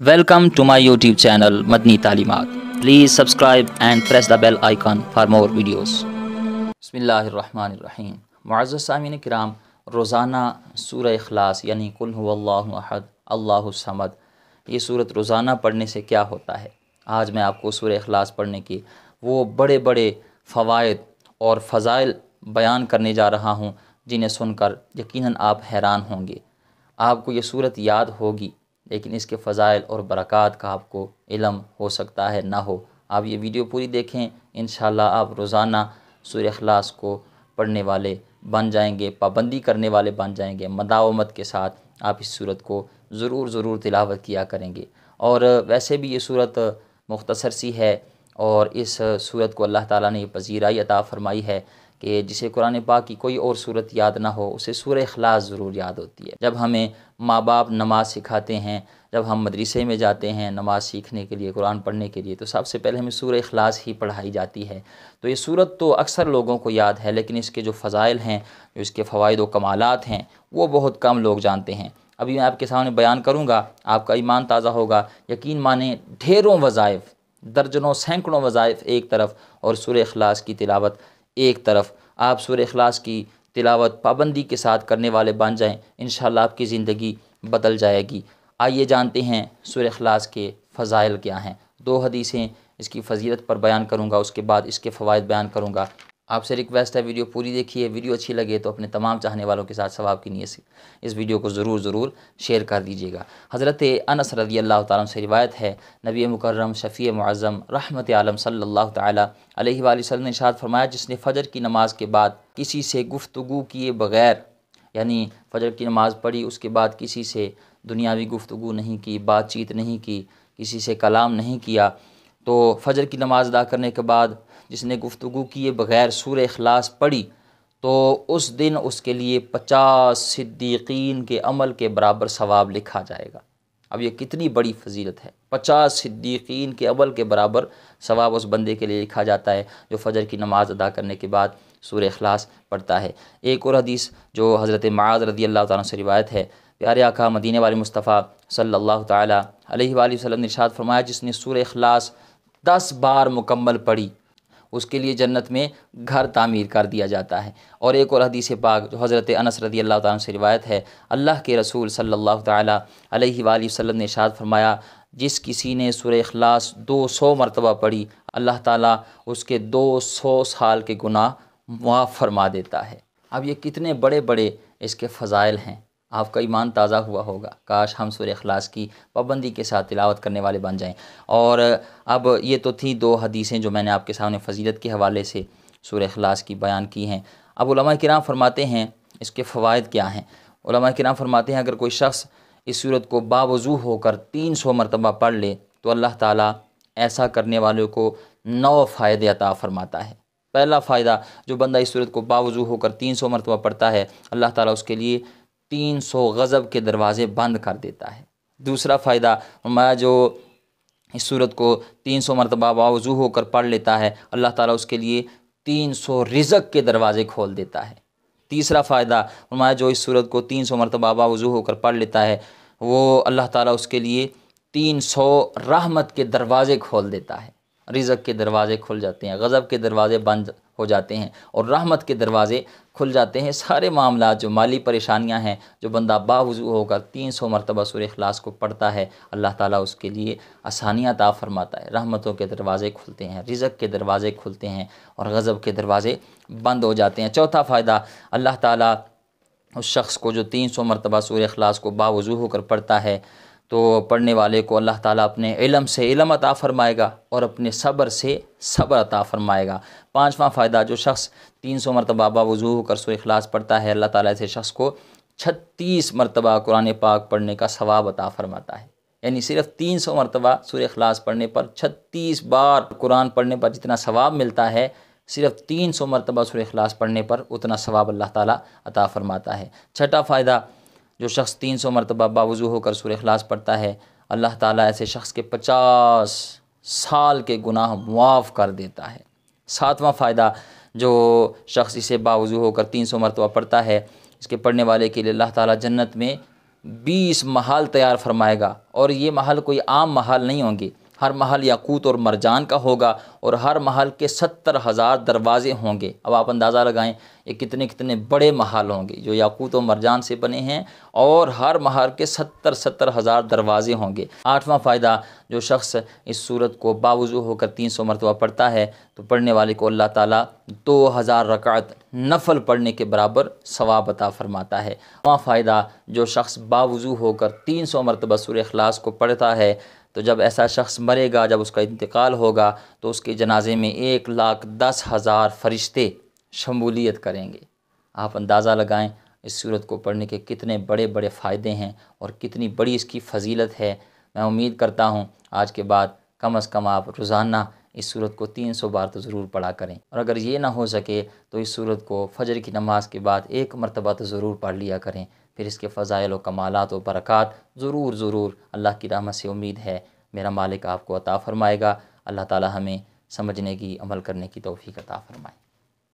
Welcome to my YouTube channel Madni Talimat. Please subscribe and press the bell icon for more videos. Bismillahirrahmanirrahim. معزز سامعین کرام، روزانہ سورہ اخلاص یعنی قل هو اللہ احد اللہ الصمد، یہ صورت روزانہ پڑھنے سے کیا ہوتا ہے؟ آج میں آپ کو سورہ اخلاص پڑھنے کی وہ بڑے بڑے فوائد اور فضائل بیان کرنے جا رہا ہوں جنہیں سن کر یقیناً آپ حیران ہوں گے۔ آپ کو یہ صورت یاد ہوگی لیکن اس کے فضائل اور برکات کا آپ کو علم ہو سکتا ہے نہ ہو۔ آپ یہ ویڈیو پوری دیکھیں، انشاءاللہ آپ روزانہ سورہ اخلاص کو پڑھنے والے بن جائیں گے، پابندی کرنے والے بن جائیں گے۔ مداومت کے ساتھ آپ اس صورت کو ضرور تلاوت کیا کریں گے۔ اور ویسے بھی یہ صورت مختصر سی ہے اور اس صورت کو اللہ تعالیٰ نے یہ پذیرائی عطا فرمائی ہے کہ جسے قرآن پاک کی کوئی اور صورت یاد نہ ہو اسے سورہ اخلاص ضرور یاد ہوتی ہے۔ جب ہمیں ماں باپ نماز سکھاتے ہیں، جب ہم مدرسے میں جاتے ہیں نماز سیکھنے کے لیے، قرآن پڑھنے کے لیے، تو سب سے پہلے ہمیں سورہ اخلاص ہی پڑھائی جاتی ہے۔ تو یہ صورت تو اکثر لوگوں کو یاد ہے لیکن اس کے جو فضائل ہیں، جو اس کے فوائد و کمالات ہیں، وہ بہت کم لوگ جانتے ہیں۔ ابھی میں آپ کے سامنے بیان کروں گا، آپ کا ایمان تازہ ہوگا۔ یقین مانیں ڈھیروں وظائف، درجنوں سینکڑوں وظائف ایک طرف اور سورہ اخلاص کی تلاوت ایک طرف۔ آپ سورہ اخلاص کی تلاوت پابندی کے ساتھ کرنے والے بن جائیں، انشاءاللہ آپ کی زندگی بدل جائے گی۔ آئیے جانتے ہیں سورہ اخلاص کے فضائل کیا ہیں۔ 2 حدیثیں اس کی فضیلت پر بیان کروں گا، اس کے بعد اس کے فوائد بیان کروں گا۔ آپ سے ریکویسٹ ہے ویڈیو پوری دیکھیے، ویڈیو اچھی لگے تو اپنے تمام چاہنے والوں کے ساتھ ثواب کی نیت سے اس ویڈیو کو ضرور شیئر کر دیجیے گا۔ حضرت انس رضی اللہ تعالیٰ عنہ سے روایت ہے، نبی مکرم شفیع معظم رحمت عالم صلی اللہ تعالیٰ علیہ وآلہ وسلم نے ارشاد فرمایا، جس نے فجر کی نماز کے بعد کسی سے گفتگو کیے بغیر، یعنی فجر کی نماز پڑھی اس کے بعد کسی سے دنیاوی گفتگو نہیں کی، بات چیت نہیں کی، کسی سے کلام نہیں کیا، تو فجر کی نماز ادا کرنے کے بعد جس نے گفتگو کیے بغیر سورہ اخلاص پڑھی تو اس دن اس کے لیے 50 صدیقین کے عمل کے برابر ثواب لکھا جائے گا۔ اب یہ کتنی بڑی فضیلت ہے، 50 صدیقین کے عمل کے برابر ثواب اس بندے کے لیے لکھا جاتا ہے جو فجر کی نماز ادا کرنے کے بعد سورہ اخلاص پڑھتا ہے۔ ایک اور حدیث جو حضرت معاذ رضی اللہ تعالیٰ سے روایت ہے، پیارے آقا مدینے والے مصطفیٰ صلی اللہ تعالیٰ علیہ وآلہ وسلم نے ارشاد فرمایا، جس نے سورہ اخلاص 10 بار مکمل پڑھی اس کے لیے جنت میں گھر تعمیر کر دیا جاتا ہے۔ اور ایک اور حدیث پاک جو حضرت انس رضی اللہ تعالیٰ سے روایت ہے، اللہ کے رسول صلی اللہ تعالیٰ علیہ وآلہ وسلم نے ارشاد فرمایا، جس کسی نے سورہ اخلاص 200 مرتبہ پڑھی اللہ تعالیٰ اس کے 200 سال کے گناہ معاف فرما دیتا ہے۔ اب یہ کتنے بڑے بڑے اس کے فضائل ہیں، آپ کا ایمان تازہ ہوا ہوگا۔ کاش ہم سورہ اخلاص کی پابندی کے ساتھ تلاوت کرنے والے بن جائیں۔ اور اب یہ تو تھی 2 حدیثیں جو میں نے آپ کے سامنے فضیلت کے حوالے سے سورہ اخلاص کی بیان کی ہیں۔ اب علماء کرام فرماتے ہیں اس کے فوائد کیا ہیں۔ علماء کرام فرماتے ہیں اگر کوئی شخص اس صورت کو باوضو ہو کر 300 مرتبہ پڑھ لے تو اللہ تعالیٰ ایسا کرنے والوں کو 9 فائدے عطا فرماتا ہے۔ پہلا فائدہ، جو بندہ اس صورت کو باوضو ہو کر 300 مرتبہ پڑھتا ہے اللہ تعالیٰ اس کے لیے 300 غضب کے دروازے بند کر دیتا ہے۔ دوسرا فائدہ فرمایا، جو اس صورت کو 300 مرتبہ باوضو ہو کر پڑھ لیتا ہے اللہ تعالیٰ اس کے لیے 300 رزق کے دروازے کھول دیتا ہے۔ تیسرا فائدہ فرمایا، جو اس صورت کو 300 مرتبہ باوضو ہو کر پڑھ لیتا ہے وہ اللہ تعالیٰ اس کے لیے 300 رحمت کے دروازے کھول دیتا ہے۔ رزق کے دروازے کھل جاتے ہیں، غضب کے دروازے بند ہو جاتے ہیں اور رحمت کے دروازے کھل جاتے ہیں۔ سارے معاملات، جو مالی پریشانیاں ہیں، جو بندہ باوضو ہو کر 300 مرتبہ سورہ اخلاص کو پڑھتا ہے اللہ تعالیٰ اس کے لیے آسانیاں عطا فرماتا ہے۔ رحمتوں کے دروازے کھلتے ہیں، رزق کے دروازے کھلتے ہیں اور غضب کے دروازے بند ہو جاتے ہیں۔ چوتھا فائدہ، اللہ تعالیٰ اس شخص کو جو 300 مرتبہ سورہ اخلاص کو باوضو ہو کر پڑھتا ہے تو پڑھنے والے کو اللہ تعالیٰ اپنے علم سے علم عطا فرمائے گا اور اپنے صبر سے صبر عطا فرمائے گا۔ پانچواں فائدہ، جو شخص 300 مرتبہ باوضو ہو کر سورہ اخلاص پڑھتا ہے اللہ تعالیٰ ایسے شخص کو 36 مرتبہ قرآن پاک پڑھنے کا ثواب عطا فرماتا ہے۔ یعنی صرف 300 مرتبہ سورہ اخلاص پڑھنے پر 36 بار قرآن پڑھنے پر جتنا ثواب ملتا ہے، صرف 300 مرتبہ سورہ اخلاص پڑھنے پر اتنا ثواب اللہ تعالیٰ عطا فرماتا ہے۔ چھٹا فائدہ، جو شخص 300 مرتبہ باوضو ہو کر سورہ اخلاص پڑھتا ہے اللہ تعالیٰ ایسے شخص کے 50 سال کے گناہ معاف کر دیتا ہے۔ ساتواں فائدہ، جو شخص اسے باوضو ہو کر 300 مرتبہ پڑھتا ہے اس کے پڑھنے والے کے لیے اللہ تعالیٰ جنت میں 20 محل تیار فرمائے گا، اور یہ محل کوئی عام محل نہیں ہوں گے، ہر محل یاقوت اور مرجان کا ہوگا، اور ہر محل کے 70,000 دروازے ہوں گے۔ اب آپ اندازہ لگائیں یہ کتنے کتنے بڑے محل ہوں گے جو یاقوت و مرجان سے بنے ہیں، اور ہر محل کے 70,000 دروازے ہوں گے۔ 8واں فائدہ، جو شخص اس سورت کو باوضو ہو کر 300 مرتبہ پڑھتا ہے تو پڑھنے والے کو اللہ تعالیٰ 2000 رکعت نفل پڑھنے کے برابر ثواب عطا فرماتا ہے۔ 9واں فائدہ، جو شخص باوضو ہو کر 300 مرتبہ سورہ اخلاص کو پڑھتا ہے تو جب ایسا شخص مرے گا، جب اس کا انتقال ہوگا تو اس کے جنازے میں 1,10,000 فرشتے شمولیت کریں گے۔ آپ اندازہ لگائیں اس سورت کو پڑھنے کے کتنے بڑے بڑے فائدے ہیں اور کتنی بڑی اس کی فضیلت ہے۔ میں امید کرتا ہوں آج کے بعد کم از کم آپ روزانہ اس سورت کو 300 بار تو ضرور پڑھا کریں، اور اگر یہ نہ ہو سکے تو اس سورت کو فجر کی نماز کے بعد 1 مرتبہ تو ضرور پڑھ لیا کریں، پھر اس کے فضائل و کمالات و برکات ضرور اللہ کی رحمت سے امید ہے میرا مالک آپ کو عطا فرمائے گا۔ اللہ تعالی ہمیں سمجھنے کی، عمل کرنے کی توفیق عطا فرمائے۔